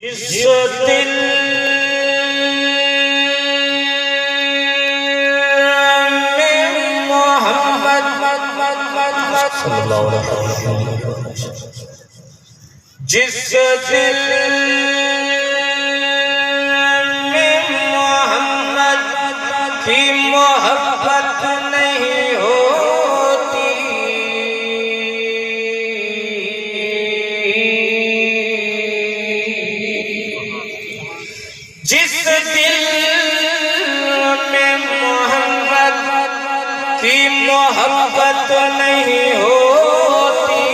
اس دل میں محمد صلی اللہ علیہ وسلم، جس دل میں محمد کی محبت نہیں ہوتی، جس دل میں محمد کی محبت نہیں ہوتی،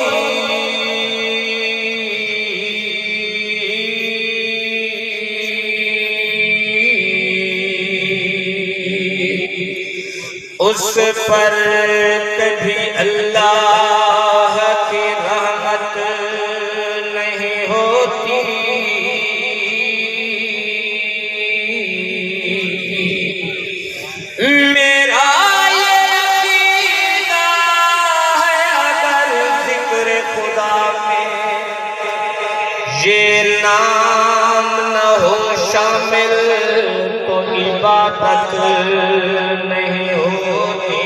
اس پر کبھی اللہ کی رحمت نہیں ہوتی۔ میرا یہ عقیدہ ہے، اگر ذکر خدا میں یہ نام نہ ہو شامل تو عبادت نہیں ہوتی۔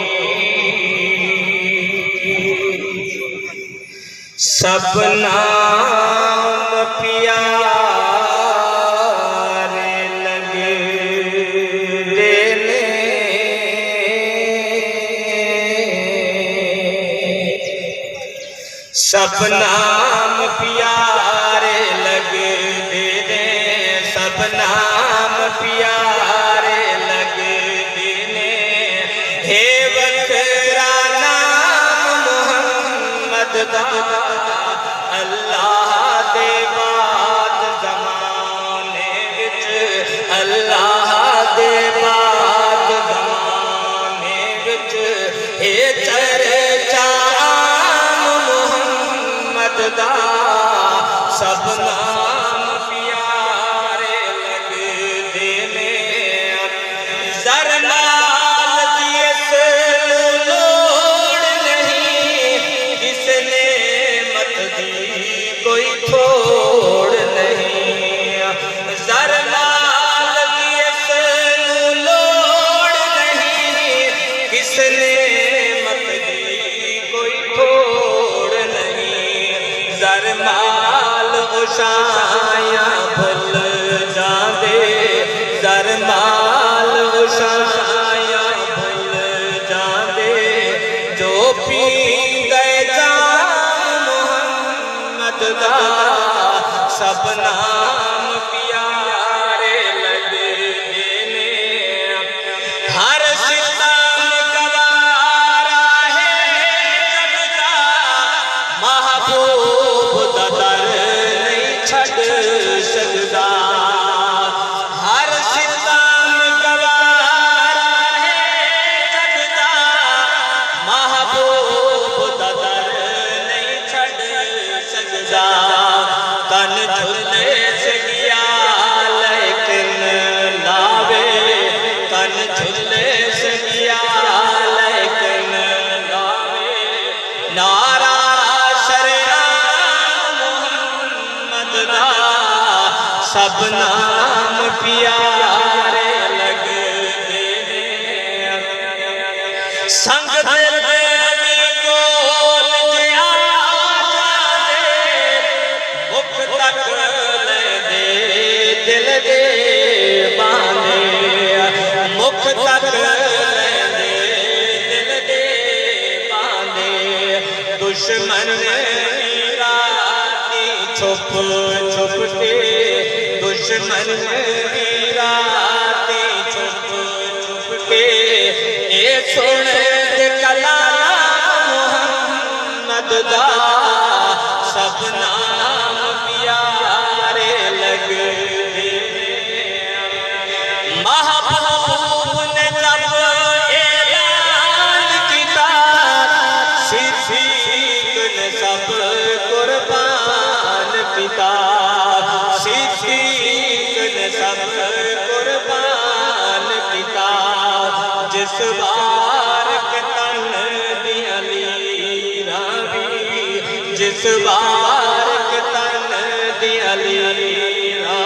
سب نام پیارے لگے دینے، سب نام پیارے لگے دینے، سب نام پیارے لگے دینے، ہے وکرا نام محمد دا، اللہ دے بعد زمانے وچ، اللہ دے بعد زمانے وچ ہے چرچا دا، سب نام پیارے لگ دینے، زر مال کی اس لوڑ نہیں، اس نعمت دی کوئی تھوڑ نہیں، زر مال کی اس لوڑ نہیں، اس نعمت دی کوئی تھوڑ نہیں، زر مال اوشایاں بھل جاندے، زر مال اوشایاں بھل جاندے، جو پیندے جام محمد دا، سب نام پیارے لگ دینے، ہر ستم گوارا ہے جگ دا، محبوب دا در نہیں چھڈ سکدا، ہر ستم گوارا ہے جگ دا، محبوب دا در نہیں چھڈ سکدا، تن جھلے سے گیا لیکن لاوے، تن جھلے سے گیا لیکن لاوے، نعرہ سب نام پیارے لگ دینے، سنگ دل دے کول جے آ جاندے، مکھ تک لے دے دل دے باندے، مکھ تک لے دے دل دے باندے، دشمن چھپ چھپ کے، دشمن کی راتی چھپ چھپ کے، اے سن دے کلام محمد دا، سب نام پیارے لگ دینے، محبوب نے جب اعلان کیتا، صدیق نے سب قربان کیتا، صدیق نے سب قربان کیتا، جس بارک تن دی علی راوی، جس بارک تن دی علی راوی،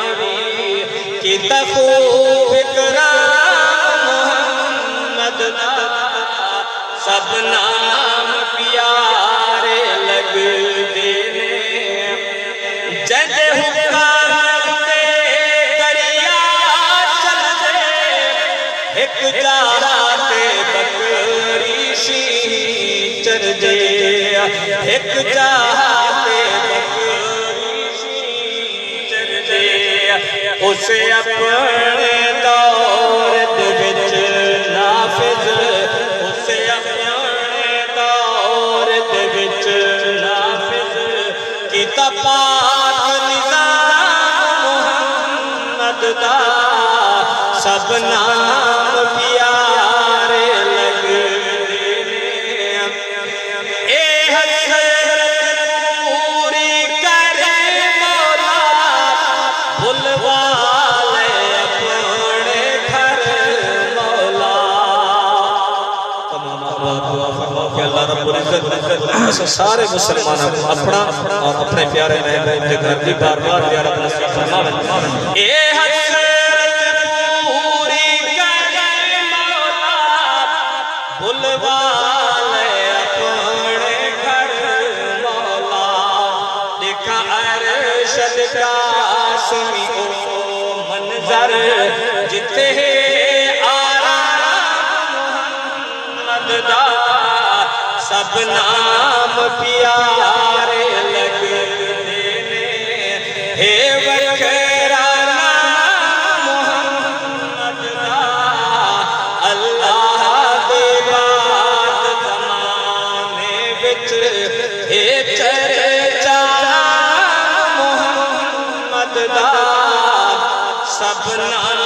کیتا خوب اکرام محمد دا سب نام پیارے لگ دینے جد حکام تے دریا چل دے ایک جارا تے بکری شین چر دے ایک جارا تے بکری شین چر دے اسے اپنے دور وچ نافذ اسے اپنے دور وچ نافذ کیتا پاک نظام محمد دا سب نام پیارے لگ دینے اے حسرت پوری کر مولا بھلوا لے اپنے گھر مولا تمام آباد دعا فرما کہ اللہ رب العزت سارے مسلمانوں کو اپنا اور اپنے پیارے محبوب کے گھر کی بار بار زیارت نصیب فرمائے اے حسرت پوری کر مولا بھلوا لے اپنے گھر مولا دیکھا ارشد کا سمی او منظر جتے آرام محمد دا سب نام پیارے لگ دینے ہے وکھرا نام محمد دا اللہ دے بعد زمانے وچ ہے چرچا محمد دا سب نام